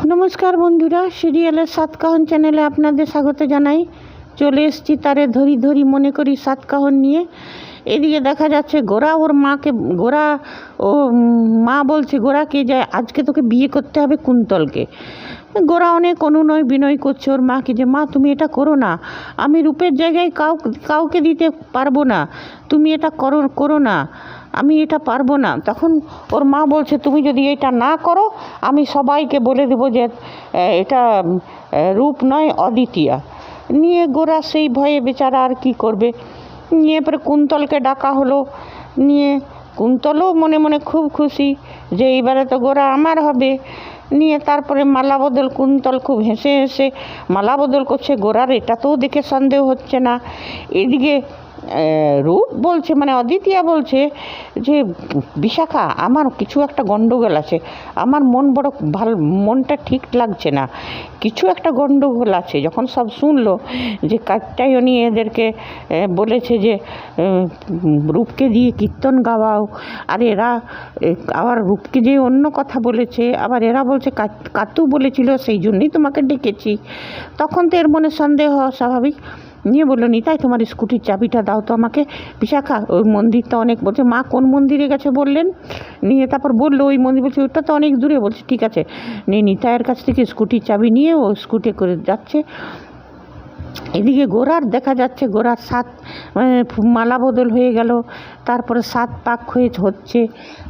নমস্কার বন্ধুরা, সিরিয়ালের সাতকাহন চ্যানেলে আপনাদের স্বাগত জানাই। চলে এসেছি তারে ধরি ধরি মনে করি সাতকাহন নিয়ে। এদিকে দেখা যাচ্ছে গোরা ওর মাকে, গোরা ও মা বলছে গোরাকে যে আজকে তোকে বিয়ে করতে হবে কুন্তলকে। গোরা অনেক অনুনয় বিনয় করছে ওর মাকে যে মা তুমি এটা করো না, আমি রূপের জায়গায় কাউকে দিতে পারবো না, তুমি এটা করো না, আমি এটা পারবো না। তখন ওর মা বলছে তুমি যদি এটা না করো আমি সবাইকে বলে দেবো যে এটা রূপ নয় অদ্বিতীয়া। নিয়ে গোরা সেই ভয়ে বেচারা আর কি করবে। নিয়ে পরে কুন্তলকে ডাকা হলো। নিয়ে কুন্তলও মনে মনে খুব খুশি যে এইবারে তো গোরা আমার হবে। নিয়ে তারপরে মালা বদল, কুন্তল খুব হেসে হেসে মালা বদল করছে। গোরার এটাতেও দেখে সন্দেহ হচ্ছে না। এদিকে রূপ বলছে, মানে অদ্বিতীয়া বলছে যে বিশাখা আমার কিছু একটা গণ্ডগোল আছে, আমার মনটা ঠিক লাগছে না, কিছু একটা গণ্ডগোল আছে। যখন সব শুনলো যে কাত্যায়নী এদেরকে বলেছে যে রূপকে দিয়ে কীর্তন গাওয়াও, আর এরা আবার রূপকে দিয়ে অন্য কথা বলেছে, আবার এরা বলছে কাতু বলেছিল সেই জন্যই তোমাকে ডেকেছি, তখন তো এর মনে সন্দেহ হওয়া স্বাভাবিক। নিয়ে বললো নিতাই তোমার স্কুটির চাবিটা দাও তো আমাকে। বিশাখা ওই মন্দিরটা অনেক, বলছে মা কোন মন্দিরে গেছে বললেন। নিয়ে তারপর বললো ওই মন্দির, বলছে ওটা তো অনেক দূরে। বলছে ঠিক আছে। নিয়ে নিতাইয়ের কাছ থেকে স্কুটির চাবি নিয়ে ও স্কুটি করে যাচ্ছে। এদিকে গোরার দেখা যাচ্ছে গোরার মালা বদল হয়ে গেল, তারপরে 7 পাক হচ্ছে।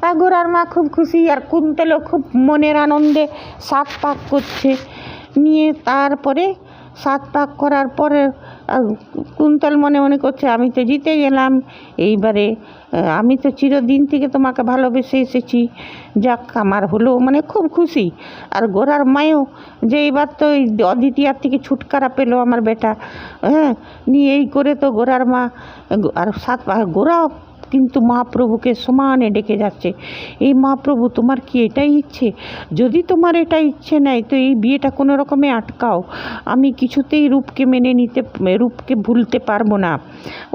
আর গোরার মা খুব খুশি, আর কুন্তলও খুব মনের আনন্দে 7 পাক করছে। নিয়ে তারপরে 7 পাক করার পরে কুন্তল মনে মনে করছে আমি তো জিতে গেলাম, এইবারে আমি তো চিরদিন থেকে তোমাকে ভালোবেসে এসেছি, যাক আমার হলো, মানে খুব খুশি। আর গোরার মায়ও যে এইবার তো অদ্বিতীয়ার থেকে ছুটকারা পেলো আমার বেটা। হ্যাঁ, নিয়ে এই করে তো গোরার মা আর 7 পাক গোরা কিন্তু মহাপ্রভুকে সমানে ডেকে যাচ্ছে, এই মহাপ্রভু তোমার কি এটাই ইচ্ছে? যদি তোমার এটা ইচ্ছে নেয় তো এই বিয়েটা কোনো রকমে আটকাও, আমি কিছুতেই রূপকে ভুলতে পারবো না,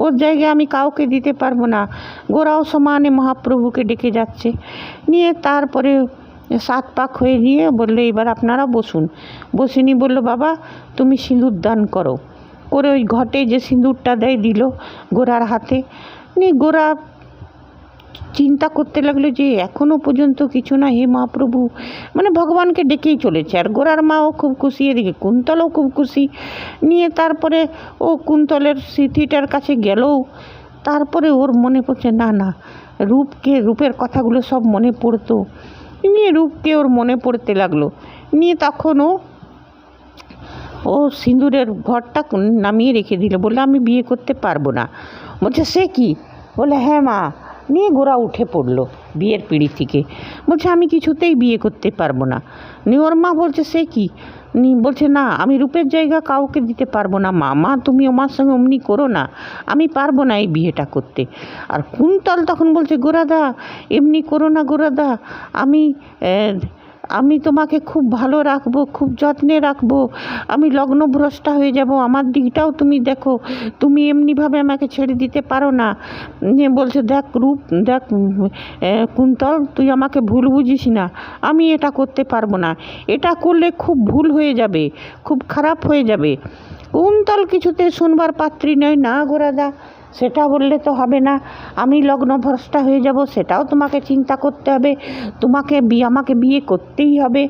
ওর জায়গায় আমি কাউকে দিতে পারবো না। গোরাও সমানে মহাপ্রভুকে ডেকে যাচ্ছে। নিয়ে তারপরে 7 পাক হয়ে নিয়ে বললে এবার আপনারা বসুন। বসিনি বললো বাবা তুমি সিঁদুর দান করো, করে ওই ঘটে যে সিঁদুরটা দেয় দিল গোরার হাতে। নিয়ে গোরা চিন্তা করতে লাগলো যে এখনও পর্যন্ত কিছু না, হে মহাপ্রভু, মানে ভগবানকে ডেকেই চলেছে। আর গোরার মাও খুব খুশি, এদিকে কুন্তলও খুব খুশি। নিয়ে তারপরে ও কুন্তলের স্মৃতিটার কাছে গেলেও তারপরে ওর মনে পড়ছে না রূপের কথাগুলো সব মনে পড়তো। নিয়ে রূপকে ওর মনে পড়তে লাগলো। নিয়ে তখন ও সিঁদুরের ঘরটা নামিয়ে রেখে দিল, বললে আমি বিয়ে করতে পারবো না। বলছে সে কি? বলে হ্যাঁ মা। নিয়ে গোরা উঠে পড়লো বিয়ের পিঁড়ি থেকে, বলছে আমি কিছুতেই বিয়ে করতে পারবো না। নিয়ে ওর মা বলছে সে কি? বলছে না আমি রূপের জায়গা কাউকে দিতে পারবো না মা, তুমি আমার সঙ্গে অমনি করো না, আমি পারবো না এই বিয়েটা করতে। আর কুন্তল তখন বলছে গোরাদা এমনি করো না গোরাদা, আমি তোমাকে খুব ভালো রাখবো, খুব যত্নে রাখবো, আমি লগ্নভ্রষ্টা হয়ে যাব, আমার দিকটাও তুমি দেখো, তুমি এমনিভাবে আমাকে ছেড়ে দিতে পারো না। বলছে দেখ কুন্তল তুই আমাকে ভুল বুঝিস না, আমি এটা করতে পারবো না, এটা করলে খুব ভুল হয়ে যাবে, খুব খারাপ হয়ে যাবে। কুন্তল কিছুতে শুনবার পাত্রী নয়, না গোরাদা সেটা বললে তো হবে না, আমি লগ্নভ্রষ্টা হয়ে যাব, সেটাও তোমাকে চিন্তা করতে হবে, আমাকে বিয়ে করতেই হবে।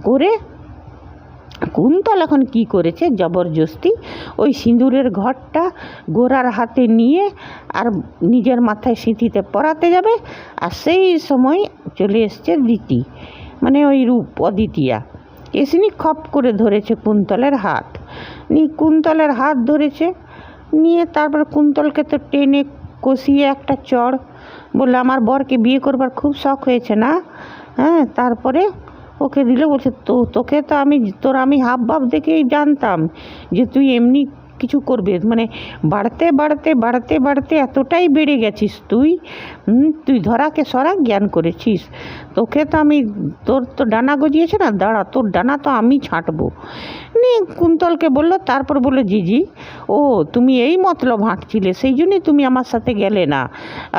করে কুন্তল এখন কি করেছে, জবরদস্তি ওই সিঁদুরের ঘরটা গোরার হাতে নিয়ে আর নিজের মাথায় সিঁথিতে পরাতে যাবে। আর সেই সময় চলে এসছে দিতি, মানে ওই রূপ অদ্বিতীয়া এসিনি খপ করে ধরেছে কুন্তলের হাত। কুন্তলের হাত ধরেছে। নিয়ে তারপর কুন্তলকে তো টেনে কষিয়ে একটা চড়, বললে আমার বরকে বিয়ে করবার খুব শখ হয়েছে না? হ্যাঁ, তারপরে ওকে দিল। বলছে তোকে তো আমি হাব ভাব দেখেই জানতাম যে তুই এমনি কিছু করবে, মানে বাড়তে বাড়তে বাড়তে বাড়তে এতটাই বেড়ে গেছিস তুই ধরাকে সরা জ্ঞান করেছিস, তোকে তো তোর তো ডানা গজিয়েছে না, দাঁড়া তোর ডানা তো আমি ছাঁটবো। জন্যই কুন্তলকে বললো, তারপর বললো জিজি ও তুমি এই মতলব হাঁটছিলে, সেই জন্যই তুমি আমার সাথে গেলে না।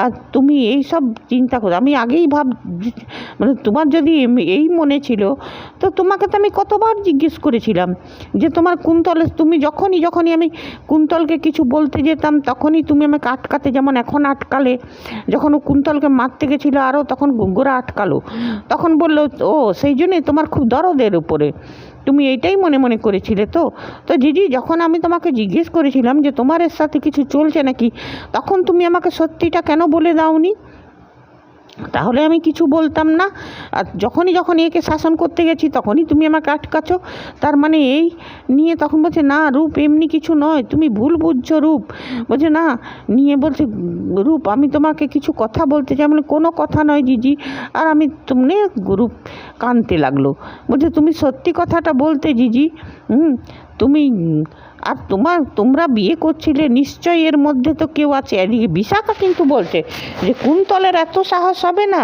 আর তুমি এই সব চিন্তা করো, আমি আগেই মানে তোমার যদি এই মনে ছিল তো তোমাকে তো আমি কতবার জিজ্ঞেস করেছিলাম যে তোমার কুন্তলে, তুমি যখনই আমি কুন্তলকে কিছু বলতে যেতাম তখনই তুমি আমাকে আটকাতে, যেমন এখন আটকালে, যখন ও কুন্তলকে মারতে গেছিলো আরও তখন গোরা আটকালো, তখন বললো ও সেই জন্যই তোমার খুব দরদের উপরে, তুমি এইটাই মনে মনে করেছিলে। তো তো জিজি যখন আমি তোমাকে জিজ্ঞেস করেছিলাম যে তোমার এর সাথে কিছু চলছে নাকি, তখন তুমি আমাকে সত্যিটা কেন বলে দাওনি? তাহলে আমি কিছু বলতাম না। আর যখন একে শাসন করতে গেছি তখনই তুমি আমাকে আটকাছো, তার মানে এই নিয়ে তখন বলছে না রূপ এমনি কিছু নয়, তুমি ভুল বুঝছো রূপ। বলছে না, নিয়ে বলছে রূপ আমি তোমাকে কিছু কথা বলতে চাই। মানে কোনো কথা নয় জিজি। আর আমি তুমি, রূপ কাঁদতে লাগলো, বলছে তুমি সত্যি কথাটা বলতে জিজি, তুমি আর তোমরা বিয়ে করছিলে নিশ্চয়ই এর মধ্যে তো কেউ আছে। এদিকে বিশাখা কিন্তু বলছে যে কুন্তলের এত সাহস হবে না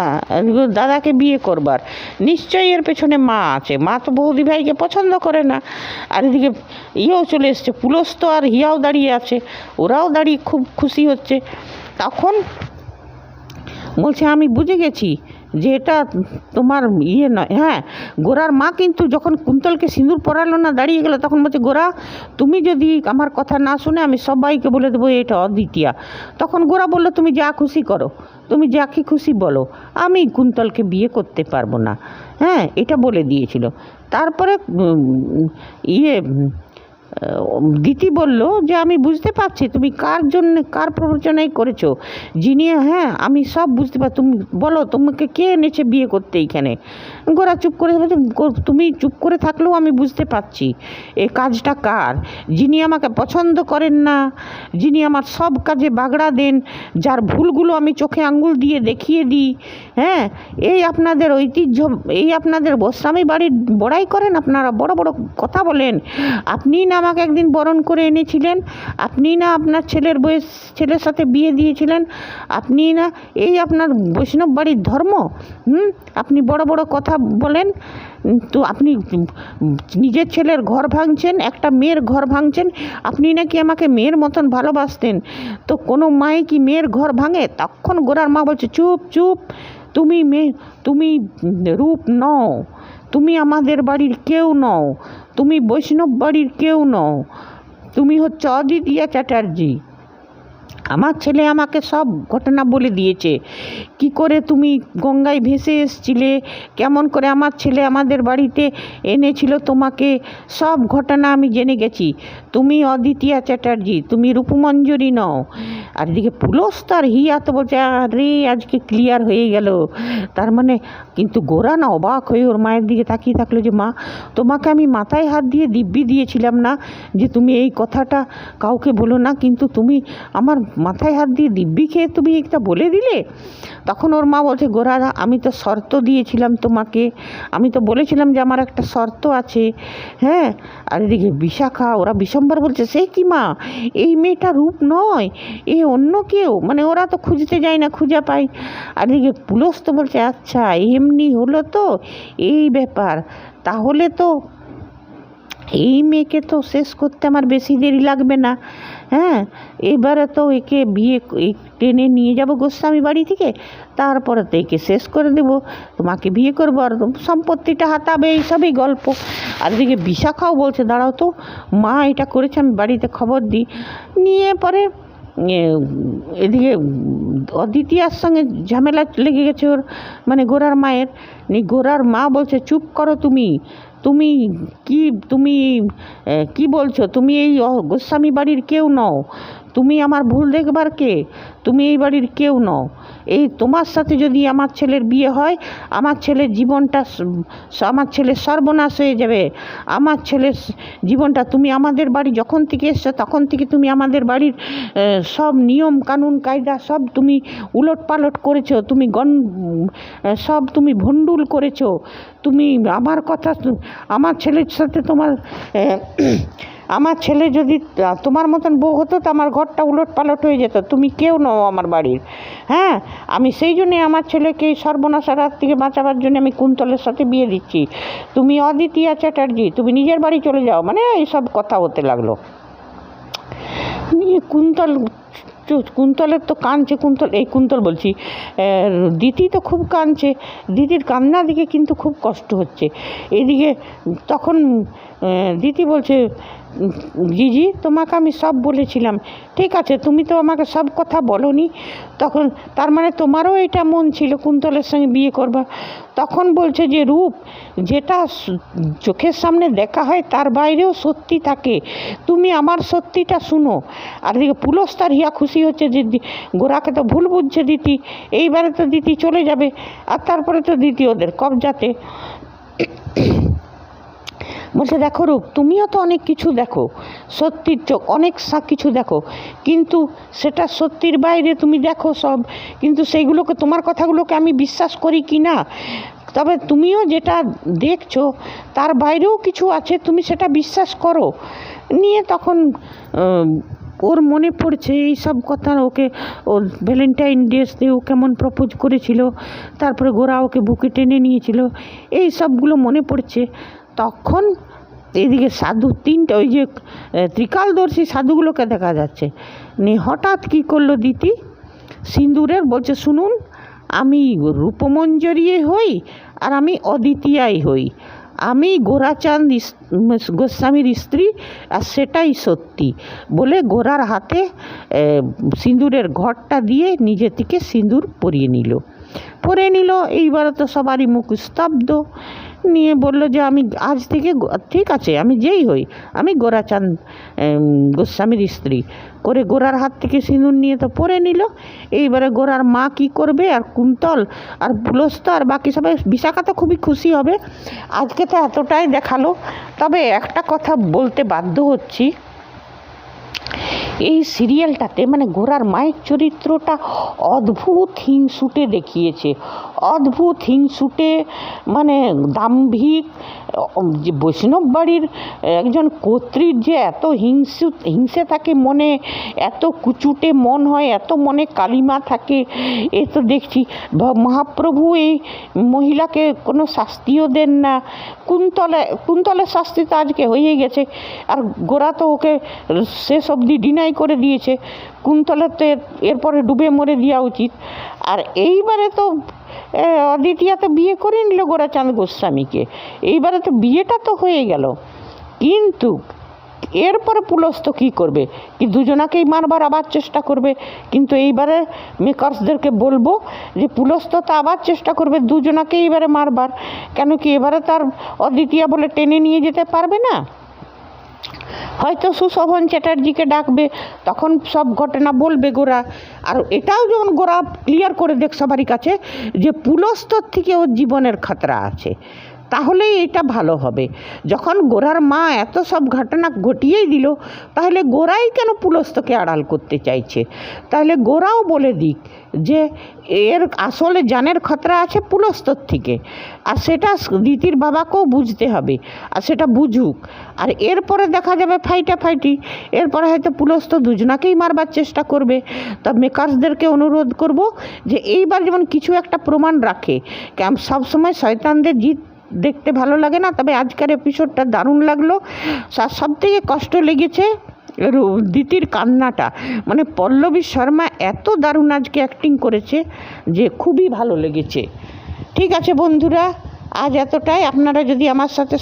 দাদাকে বিয়ে করবার, নিশ্চয়ই এর পেছনে মা আছে, মা তো বৌদি ভাইকে পছন্দ করে না। আর এদিকে ইয়েও চলে এসছে, পুলস্ত আর হিয়াও দাঁড়িয়ে আছে, ওরাও দাঁড়িয়ে খুব খুশি হচ্ছে। তখন বলছে আমি বুঝে গেছি যে এটা তোমার ইয়ে নয়। হ্যাঁ, গোরার মা কিন্তু যখন কুন্তলকে সিঁদুর পরালো না, দাঁড়িয়ে গেল, তখন বলছে গোরা তুমি যদি আমার কথা না শুনে আমি সবাইকে বলে দেবো এটা অদ্বিতীয়া। তখন গোরা বললো তুমি যা খুশি করো, তুমি যাকে খুশি বলো, আমি কুন্তলকে বিয়ে করতে পারবো না। হ্যাঁ, এটা বলে দিয়েছিল। তারপরে দিতি বলল যে আমি বুঝতে পারছি তুমি কার জন্য কার প্ররোচনাই করেছো, যিনি, হ্যাঁ আমি সব বুঝতে পারছি, তুমি বলো তোমাকে কে এনেছে বিয়ে করতে এইখানে। গোরা চুপ করে বলছে তুমি চুপ করে থাকলেও আমি বুঝতে পারছি এই কাজটা কার, যিনি আমাকে পছন্দ করেন না, যিনি আমার সব কাজে বাগড়া দেন, যার ভুলগুলো আমি চোখে আঙ্গুল দিয়ে দেখিয়ে দিই। হ্যাঁ, এই আপনাদের ঐতিহ্য, এই আপনাদের বস্রামী বাড়ির বড়াই করেন, আপনারা বড় বড় কথা বলেন। আপনি না আমাকে একদিন বরণ করে এনেছিলেন, আপনি না আপনার ছেলের সাথে বিয়ে দিয়েছিলেন, আপনি না এই আপনার বৈষ্ণব বাড়ির ধর্ম, আপনি বড় বড় কথা বলেন। তো আপনি নিজের ছেলের ঘর ভাঙছেন, একটা মেয়ের ঘর ভাঙছেন, আপনি নাকি আমাকে মেয়ের মতন ভালোবাসতেন, তো কোনো মায়ে কি মেয়ের ঘর ভাঙে? তখন গোরার মা বলছে চুপ চুপ, তুমি রূপ নও, তুমি আমাদের বাড়ির কেউ নও, তুমি বৈষ্ণব বাড়ির কেউ নও, তুমি হচ্ছে অদ্বিতীয়া চ্যাটার্জি। আমার ছেলে আমাকে সব ঘটনা বলে দিয়েছে, কি করে তুমি গঙ্গায় ভেসে এসেছিলে, কেমন করে আমার ছেলে আমাদের বাড়িতে এনেছিল তোমাকে, সব ঘটনা আমি জেনে গেছি। তুমি অদ্বিতীয়া চ্যাটার্জি, তুমি রূপমঞ্জরি নও। আর এদিকে পুলস্তার হিয়া তো বলছে আরে আজকে ক্লিয়ার হয়ে গেল। তার মানে কিন্তু গোরা না অবাক হয়ে ওর মায়ের দিকে তাকিয়ে থাকলো যে মা তোমাকে আমি মাথায় হাত দিয়ে দিব্যি দিয়েছিলাম না যে তুমি এই কথাটা কাউকে বলো না, কিন্তু তুমি আমার মাথায় হাত দিয়ে দিব্যি খেয়ে তুমি একটা বলে দিলে। তখন ওর মা বলছে গোরা আমি তো শর্ত দিয়েছিলাম তোমাকে, আমি তো বলেছিলাম যে আমার একটা শর্ত আছে। হ্যাঁ, আর এদিকে বিশাখা ওরা বিশম্বর বলছে সে কি মা, এই মেয়েটা রূপ নয়, এ অন্য কেউ, মানে ওরা তো খুঁজতে যায় না, খুঁজে পায়। আর এদিকে পুলস্ত বলছে আচ্ছা এমনি হলো তো এই ব্যাপার, তাহলে তো এই মেয়েকে তো শেষ করতে আমার বেশি দেরি লাগবে না। হ্যাঁ, এবারে তো একে বিয়ে টেনে নিয়ে যাব গোস্বামী বাড়ি থেকে, তারপরে তো একে শেষ করে দেবো, তোমাকে বিয়ে করবো আর সম্পত্তিটা হাতাবে, এইসবই গল্প। আর এদিকে বিশাখাও বলছে দাঁড়াও তো মা এটা করেছে, আমি বাড়িতে খবর দিই। নিয়ে পরে এদিকে অদ্বিতীয়ার সঙ্গে ঝামেলা লেগে গেছে ওর, মানে গোরার মায়ের। গোরার মা বলছে চুপ করো তুমি, তুমি কি বলছো, তুমি এই গোস্বামী বাড়ির কেউ নও, তুমি আমার ভুল দেখবার কে, তুমি এই বাড়ির কেউ নও। এই তোমার সাথে যদি আমার ছেলের বিয়ে হয়, আমার ছেলের জীবনটা, আমার ছেলের সর্বনাশ হয়ে যাবে, আমার ছেলের জীবনটা, তুমি আমাদের বাড়ি যখন থেকে এসছো তখন থেকে তুমি আমাদের বাড়ির সব নিয়ম কানুন কায়দা সব তুমি উলট পালট করেছো, তুমি সব তুমি ভণ্ডুল করেছো, তুমি আমার কথা, আমার ছেলের সাথে তোমার আমার ছেলে যদি তোমার মতন বউ হতো তো আমার ঘরটা উলট পালট হয়ে যেত, তুমি কেউ নও আমার বাড়ির। হ্যাঁ, আমি সেই জন্যে আমার ছেলেকে এই সর্বনাশার হাত থেকে বাঁচাবার জন্য আমি কুন্তলের সাথে বিয়ে দিচ্ছি। তুমি অদ্বিতীয়া চ্যাটার্জি, তুমি নিজের বাড়ি চলে যাও, মানে এইসব কথা হতে লাগলো। কুন্তলের তো কাঁদছে, কুন্তল বলছি, দিতি তো খুব কাঁদছে। দিদির কান্না দিকে কিন্তু খুব কষ্ট হচ্ছে। এদিকে তখন দিদি বলছে, জিজি তোমাকে আমি সব বলেছিলাম, ঠিক আছে, তুমি তো আমাকে সব কথা বলোনি, তখন তার মানে তোমারও এটা মন ছিল কুন্তলের সঙ্গে বিয়ে করবা। তখন বলছে যে রূপ যেটা চোখের সামনে দেখা হয় তার বাইরেও সত্যি থাকে, তুমি আমার সত্যিটা শুনো। আর এদিকে পুলস্তার হিয়া খুশি হচ্ছে যে গোরাকে তো ভুল বুঝছে দিতি, এইবারে তো দিতি চলে যাবে, আর তারপরে তো দিতি ওদের কবজাতে। বলছে দেখো রূপ, তুমিও তো অনেক কিছু দেখো, সত্যির চোখ অনেক কিছু দেখো, কিন্তু সেটা সত্যির বাইরে তুমি দেখো সব, কিন্তু সেইগুলোকে, তোমার কথাগুলোকে আমি বিশ্বাস করি কি না, তবে তুমিও যেটা দেখছো তার বাইরেও কিছু আছে, তুমি সেটা বিশ্বাস করো। নিয়ে তখন ওর মনে পড়ছে এই সব কথা, ওকে ওর ভ্যালেন্টাইন ডেতে ও কেমন প্রপোজ করেছিল, তারপরে গোরা ওকে বুকে টেনে নিয়েছিল, এই সবগুলো মনে পড়ছে। তখন এদিকে সাধু তিনটে, ওই যে ত্রিকালদর্শী সাধুগুলোকে দেখা যাচ্ছে। নিয়ে হঠাৎ কী করলো দিতি, সিন্দুরের বলছে, শুনুন, আমি রূপমঞ্জরী হই আর আমি অদ্বিতীয়াই হই, আমি গোরাচাঁদ গোস্বামীর স্ত্রী, আর সেটাই সত্যি বলে গোরার হাতে সিঁদুরের ঘরটা দিয়ে নিজে থেকে সিঁদুর পরিয়ে নিল। এইবারে তো সবারই মুখ স্তব্ধ। নিয়ে বলল যে আমি আজ থেকে, ঠিক আছে, আমি যেই হই, আমি গোরাচাঁদ গোস্বামীর স্ত্রী করে গোরার হাত থেকে সিঁদুর নিয়ে তো পরে নিল। এইবারে গোরার মা কি করবে, আর কুন্তল আর পুলস্ত আর বাকি সবাই, বিশাখা তো খুবই খুশি হবে। আজকে তো এতটাই দেখালো, তবে একটা কথা বলতে বাধ্য হচ্ছি, এই সিরিয়ালটাতে মানে গোরার মায়ের চরিত্রটা অদ্ভুত হিংসুটে দেখিয়েছে, অদ্ভুত হিংসুটে, মানে দাম্ভিক, যে বৈষ্ণব বাড়ির একজন কর্ত্রীর যে এত হিংসে থাকে মনে, এত কুচুটে মন হয়, এত মনে কালিমা থাকে, এ তো দেখছি। মহাপ্রভু এই মহিলাকে কোনো শাস্তিও দেন না। কুন্তলের শাস্তি তো আজকে হয়ে গেছে, আর গোরা তো ওকে শেষ অবধি ডিনাই করে দিয়েছে। কুন্তলের তো এরপরে ডুবে মরে দেওয়া উচিত। আর এইবারে তো অদ্বিতীয়া তো বিয়ে করে নিল গোরাচাঁদ গোস্বামীকে, এইবারে তো বিয়েটা তো হয়ে গেল, কিন্তু এরপরে পুলস্ত কী করবে, কি দুজনাকেই মারবার আবার চেষ্টা করবে। কিন্তু এইবারে মেকার্সদেরকে বলবো যে পুলস্ত তো আবার চেষ্টা করবে দুজনাকেই এবারে মারবার, কেন কি এবারে তার অদ্বিতীয়া বলে টেনে নিয়ে যেতে পারবে না। হয়তো সুশোভন চ্যাটার্জিকে ডাকবে, তখন সব ঘটনা বলবে গোরা। আর এটাও যেমন গোরা ক্লিয়ার করে দেখ সবারই কাছে যে পুলস্তর থেকে ওর জীবনের খতরা আছে, তাহলেই এটা ভালো হবে। যখন গোরার মা এত সব ঘটনা ঘটিয়েই দিল, তাহলে গোরাই কেন পুলস্তকে আড়াল করতে চাইছে? তাহলে গোরাও বলে দিক যে এর আসলে জানের খতরা আছে পুলস্তর থেকে, আর সেটা দিতির বাবাকেও বুঝতে হবে, আর সেটা বুঝুক। আর এরপরে দেখা যাবে ফাইটি, এরপরে হয়তো পুলস্ত দুজনাকেই মারবার চেষ্টা করবে। তা মেকার্সদেরকে অনুরোধ করব যে এইবার যেমন কিছু একটা প্রমাণ রাখে, কেন সবসময় শয়তানদের জিত দেখতে ভালো লাগে না। তবে আজকের এপিসোডটা দারুণ লাগলো। সব থেকে কষ্ট লেগেছে দিতির কান্নাটা, মানে পল্লবী শর্মা এত দারুণ আজকে অ্যাক্টিং করেছে যে খুবই ভালো লেগেছে। ঠিক আছে বন্ধুরা, আজ এতটাই। আপনারা যদি আমার সাথে